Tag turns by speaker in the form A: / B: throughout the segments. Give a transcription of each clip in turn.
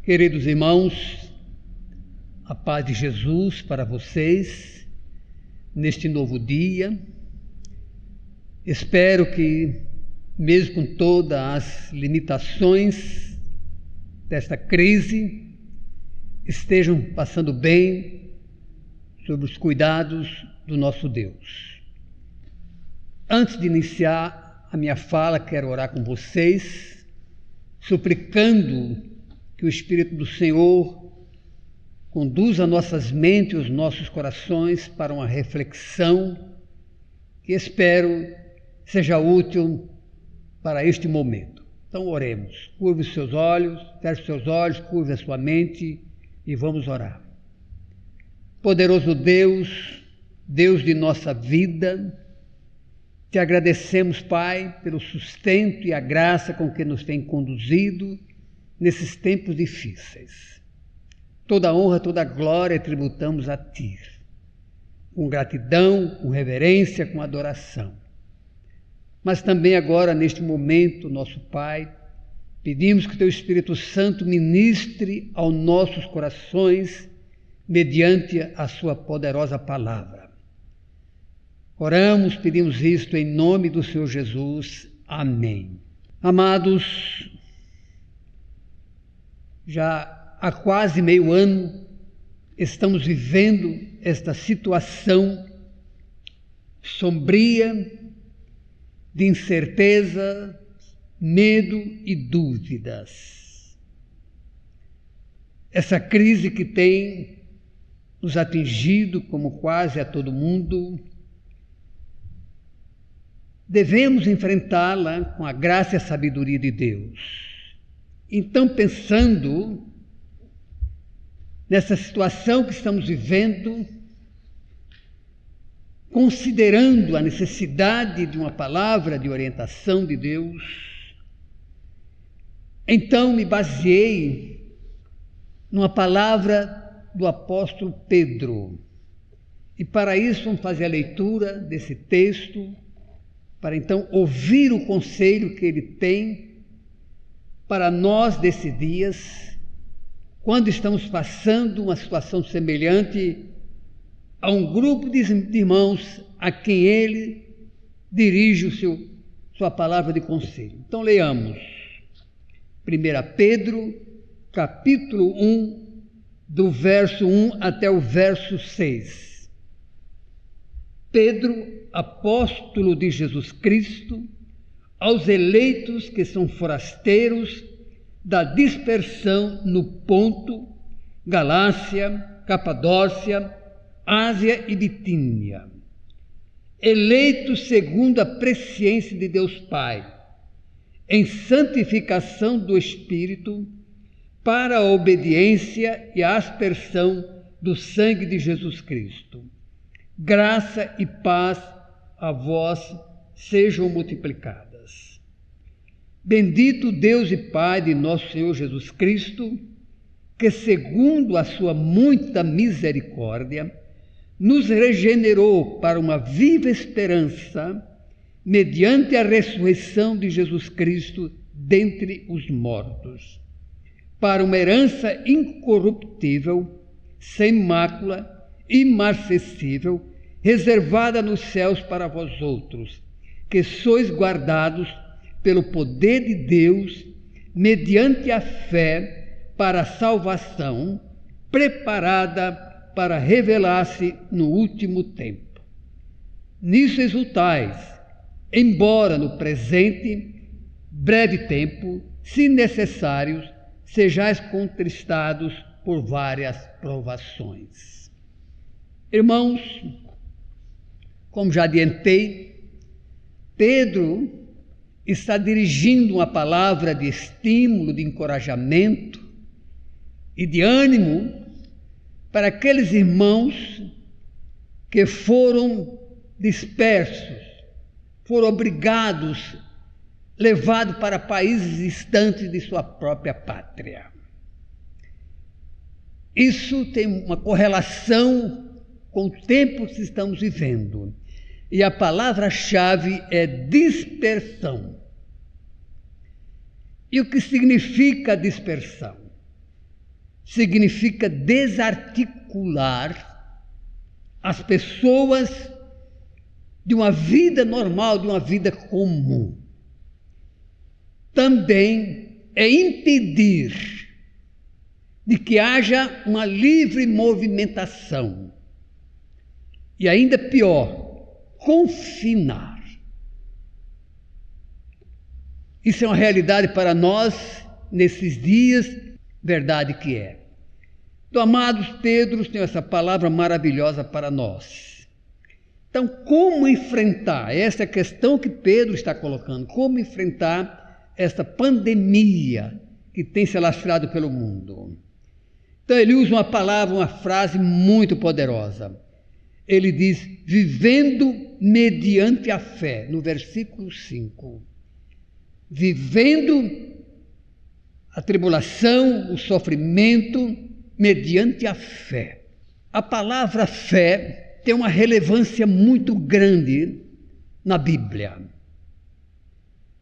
A: Queridos irmãos, a paz de Jesus para vocês neste novo dia. Espero que, mesmo com todas as limitações desta crise, estejam passando bem sob os cuidados do nosso Deus. Antes de iniciar a minha fala, quero orar com vocês, suplicando que o Espírito do Senhor conduza nossas mentes e os nossos corações para uma reflexão que espero seja útil para este momento. Então oremos. Curve os seus olhos, feche os seus olhos, curve a sua mente e vamos orar. Poderoso Deus, Deus de nossa vida, te agradecemos, Pai, pelo sustento e a graça com que nos tem conduzido nesses tempos difíceis. Toda honra, toda glória tributamos a Ti, com gratidão, com reverência, com adoração. Mas também agora, neste momento, nosso Pai, pedimos que Teu Espírito Santo ministre aos nossos corações mediante a Sua poderosa palavra. Oramos, pedimos isto em nome do Senhor Jesus. Amém. Amados, já há quase meio ano estamos vivendo esta situação sombria de incerteza, medo e dúvidas. Essa crise que tem nos atingido, como quase a todo mundo, devemos enfrentá-la com a graça e a sabedoria de Deus. Então, pensando nessa situação que estamos vivendo, considerando a necessidade de uma palavra de orientação de Deus, então me baseei numa palavra do apóstolo Pedro. E para isso vamos fazer a leitura desse texto, para então ouvir o conselho que ele tem para nós desses dias, quando estamos passando uma situação semelhante a um grupo de irmãos a quem ele dirige sua palavra de conselho. Então leiamos 1 Pedro, capítulo 1, do verso 1 até o verso 6. Pedro, apóstolo de Jesus Cristo, aos eleitos que são forasteiros da dispersão no Ponto, Galácia, Capadócia, Ásia e Bitínia, eleitos segundo a presciência de Deus Pai, em santificação do Espírito, para a obediência e a aspersão do sangue de Jesus Cristo. Graça e paz a vós sejam multiplicadas. Bendito Deus e Pai de nosso Senhor Jesus Cristo, que segundo a sua muita misericórdia, nos regenerou para uma viva esperança, mediante a ressurreição de Jesus Cristo dentre os mortos, para uma herança incorruptível, sem mácula, imarcessível, reservada nos céus para vós outros, que sois guardados pelo poder de Deus, mediante a fé, para a salvação, preparada para revelar-se no último tempo. Nisso exultais, embora no presente, breve tempo, se necessários, sejais contristados por várias provações. Irmãos, como já adiantei, Pedro está dirigindo uma palavra de estímulo, de encorajamento e de ânimo para aqueles irmãos que foram dispersos, foram obrigados, levados para países distantes de sua própria pátria. Isso tem uma correlação com o tempo que estamos vivendo. E a palavra-chave é dispersão. E o que significa dispersão? significa desarticular as pessoas de uma vida normal, de uma vida comum. Também é impedir de que haja uma livre movimentação. E ainda pior, confinar. Isso é uma realidade para nós nesses dias, verdade que é. Então, amados, Pedro tem essa palavra maravilhosa para nós. Então, como enfrentar? Essa é a questão que Pedro está colocando. Como enfrentar esta pandemia que tem se alastrado pelo mundo? Então, ele usa uma palavra, uma frase muito poderosa. Ele diz, vivendo mediante a fé, no versículo 5. Vivendo a tribulação, o sofrimento, mediante a fé. A palavra fé tem uma relevância muito grande na Bíblia.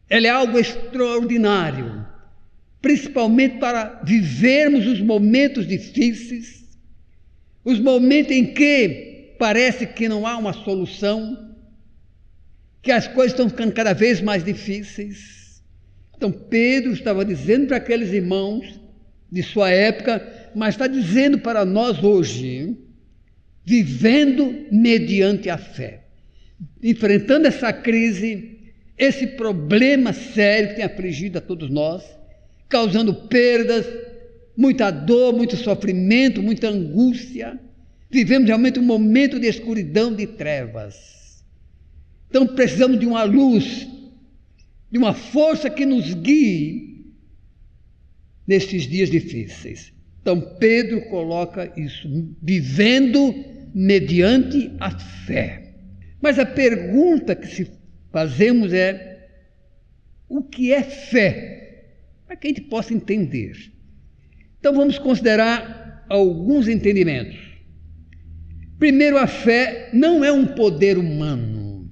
A: Ela é algo extraordinário, principalmente para vivermos os momentos difíceis, os momentos em que parece que não há uma solução, que as coisas estão ficando cada vez mais difíceis. Então Pedro estava dizendo para aqueles irmãos de sua época, mas está dizendo para nós hoje, vivendo mediante a fé, enfrentando essa crise, esse problema sério que tem afligido a todos nós, causando perdas, muita dor, muito sofrimento, muita angústia. Vivemos realmente um momento de escuridão, de trevas. Então precisamos de uma luz, de uma força que nos guie nesses dias difíceis. Então Pedro coloca isso, vivendo mediante a fé. Mas a pergunta que se fazemos é, o que é fé? Para que a gente possa entender. Então vamos considerar alguns entendimentos. Primeiro, a fé não é um poder humano,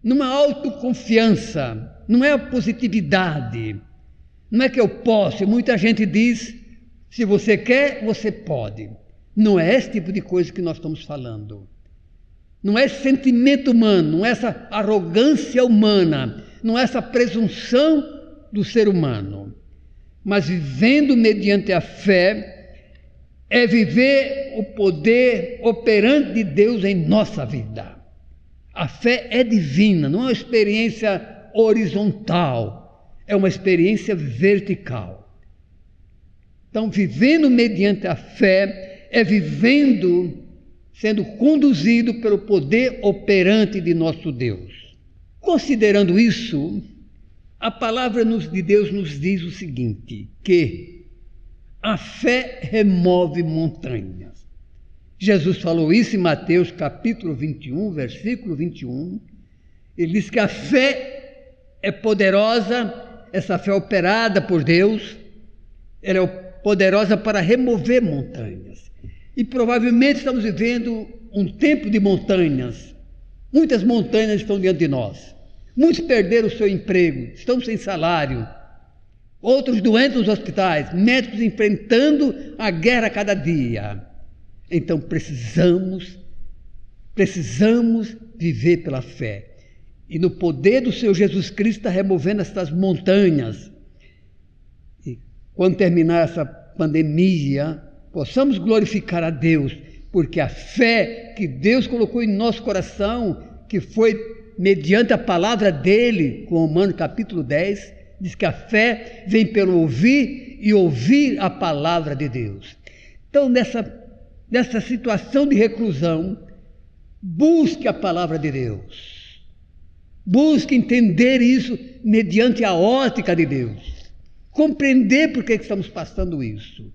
A: não é autoconfiança, não é a positividade, não é que eu posso. Muita gente diz, se você quer, você pode. Não é esse tipo de coisa que nós estamos falando. Não é esse sentimento humano, não é essa arrogância humana, não é essa presunção do ser humano. Mas vivendo mediante a fé, é viver o poder operante de Deus em nossa vida. A fé é divina, não é uma experiência horizontal, é uma experiência vertical. Então, vivendo mediante a fé, é vivendo, sendo conduzido pelo poder operante de nosso Deus. Considerando isso, a palavra de Deus nos diz o seguinte, que a fé remove montanhas. Jesus falou isso em Mateus capítulo 21, versículo 21. Ele diz que a fé é poderosa, essa fé operada por Deus, ela é poderosa para remover montanhas. E provavelmente estamos vivendo um tempo de montanhas. Muitas montanhas estão diante de nós. Muitos perderam o seu emprego, estão sem salário. Outros doentes nos hospitais, médicos enfrentando a guerra a cada dia. Então precisamos viver pela fé. E no poder do Senhor Jesus Cristo está removendo essas montanhas. E quando terminar essa pandemia, possamos glorificar a Deus, porque a fé que Deus colocou em nosso coração, que foi mediante a palavra dele, com Romanos capítulo 10, diz que a fé vem pelo ouvir e ouvir a palavra de Deus. Então, nessa situação de reclusão, busque a palavra de Deus. Busque entender isso mediante a ótica de Deus. Compreender por que estamos passando isso.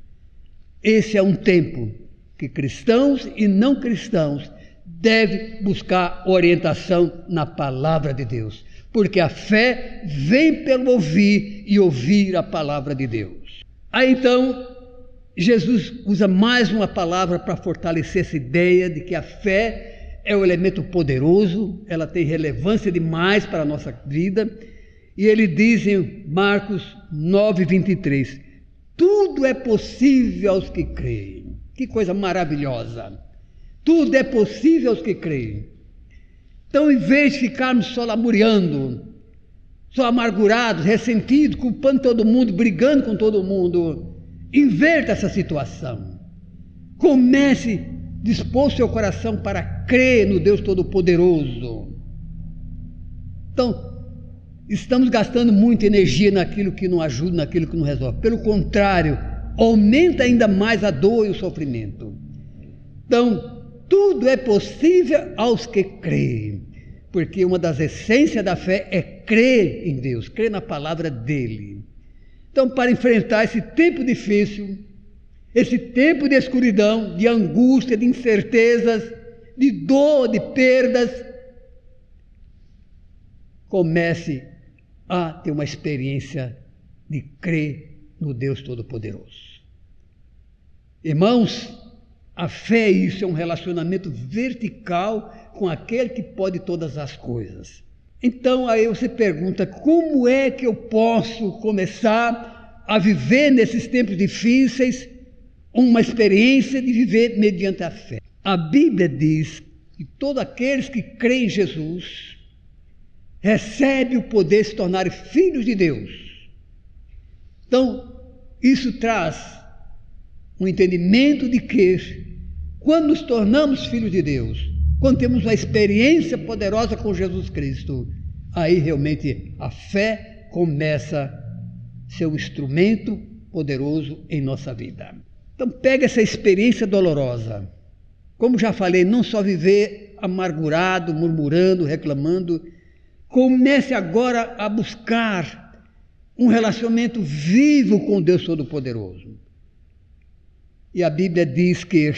A: Esse é um tempo que cristãos e não cristãos devem buscar orientação na palavra de Deus. Porque a fé vem pelo ouvir e ouvir a palavra de Deus. Aí então, Jesus usa mais uma palavra para fortalecer essa ideia de que a fé é um elemento poderoso, ela tem relevância demais para a nossa vida. E ele diz em Marcos 9, 23, Tudo é possível aos que creem. Que coisa maravilhosa! Tudo é possível aos que creem. Então, em vez de ficarmos só lamuriando, só amargurados, ressentidos, culpando todo mundo, brigando com todo mundo, inverta essa situação. Comece a dispor seu coração para crer no Deus Todo-Poderoso. Então, estamos gastando muita energia naquilo que não ajuda, naquilo que não resolve. Pelo contrário, aumenta ainda mais a dor e o sofrimento. Então, tudo é possível aos que creem, porque uma das essências da fé é crer em Deus, crer na palavra dele. Então, para enfrentar esse tempo difícil, esse tempo de escuridão, de angústia, de incertezas, de dor, de perdas, comece a ter uma experiência de crer no Deus Todo-Poderoso. Irmãos, a fé é isso, é um relacionamento vertical com aquele que pode todas as coisas. Então aí você pergunta, como é que eu posso começar a viver nesses tempos difíceis uma experiência de viver mediante a fé? A Bíblia diz que todos aqueles que creem em Jesus recebem o poder de se tornarem filhos de Deus. Então, isso traz um entendimento de que, quando nos tornamos filhos de Deus, quando temos uma experiência poderosa com Jesus Cristo, aí realmente a fé começa a ser um instrumento poderoso em nossa vida. Então pega essa experiência dolorosa. Como já falei, não só viver amargurado, murmurando, reclamando. Comece agora a buscar um relacionamento vivo com Deus Todo-Poderoso. E a Bíblia diz que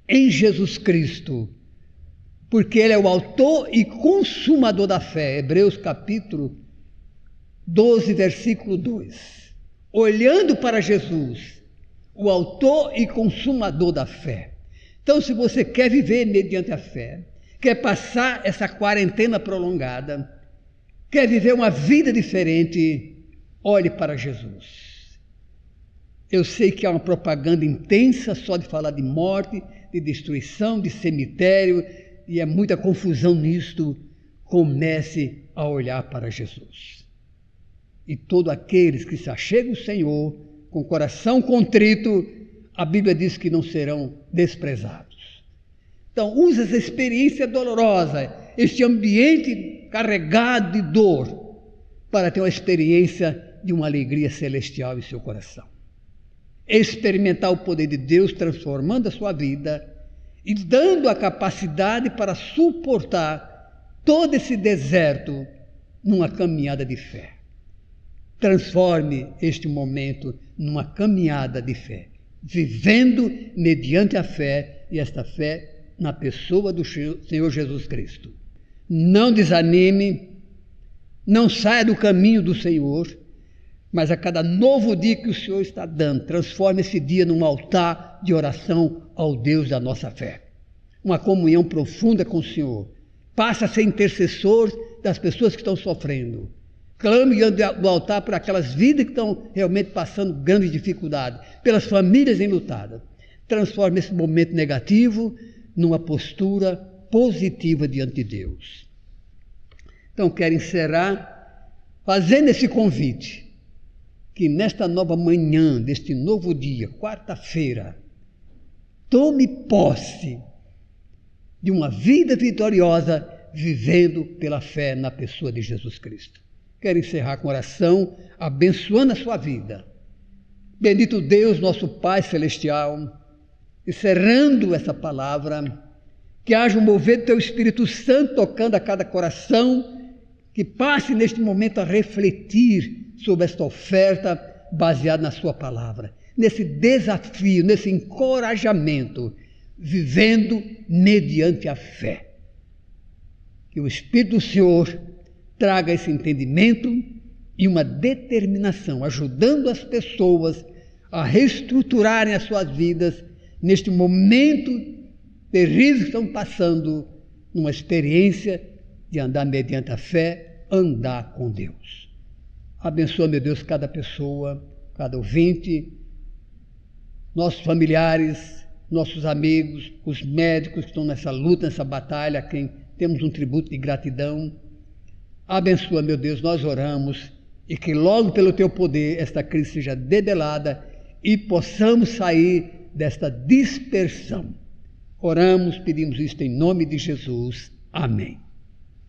A: em Jesus Cristo, porque Ele é o autor e consumador da fé, Hebreus capítulo 12, versículo 2. Olhando para Jesus, o autor e consumador da fé. Então, se você quer viver mediante a fé, quer passar essa quarentena prolongada, quer viver uma vida diferente, olhe para Jesus. Eu sei que há uma propaganda intensa só de falar de morte, de destruição, de cemitério, e é muita confusão nisto. Comece a olhar para Jesus. E todos aqueles que se achegam ao Senhor, com coração contrito, a Bíblia diz que não serão desprezados. Então, use essa experiência dolorosa, este ambiente carregado de dor, para ter uma experiência de uma alegria celestial em seu coração. Experimentar o poder de Deus transformando a sua vida e dando a capacidade para suportar todo esse deserto numa caminhada de fé. Transforme este momento numa caminhada de fé, vivendo mediante a fé, e esta fé na pessoa do Senhor Jesus Cristo. Não desanime, não saia do caminho do Senhor, mas a cada novo dia que o Senhor está dando, transforme esse dia num altar de oração ao Deus da nossa fé. Uma comunhão profunda com o Senhor. Passe a ser intercessor das pessoas que estão sofrendo. Clame do altar por aquelas vidas que estão realmente passando grandes dificuldades, pelas famílias enlutadas. Transforme esse momento negativo numa postura positiva diante de Deus. Então, quero encerrar fazendo esse convite, que nesta nova manhã, deste novo dia, quarta-feira, tome posse de uma vida vitoriosa, vivendo pela fé na pessoa de Jesus Cristo. Quero encerrar com oração, abençoando a sua vida. Bendito Deus, nosso Pai Celestial, encerrando essa palavra, que haja um mover do Teu Espírito Santo tocando a cada coração, que passe neste momento a refletir sobre esta oferta baseada na Sua palavra, nesse desafio, nesse encorajamento, vivendo mediante a fé. Que o Espírito do Senhor traga esse entendimento e uma determinação, ajudando as pessoas a reestruturarem as suas vidas neste momento terrível que estão passando, numa experiência de andar mediante a fé, andar com Deus. Abençoa, meu Deus, cada pessoa, cada ouvinte, nossos familiares, nossos amigos, os médicos que estão nessa luta, nessa batalha, a quem temos um tributo de gratidão. Abençoa, meu Deus, nós oramos, e que logo pelo teu poder esta crise seja debelada e possamos sair desta dispersão. Oramos, pedimos isto em nome de Jesus. Amém.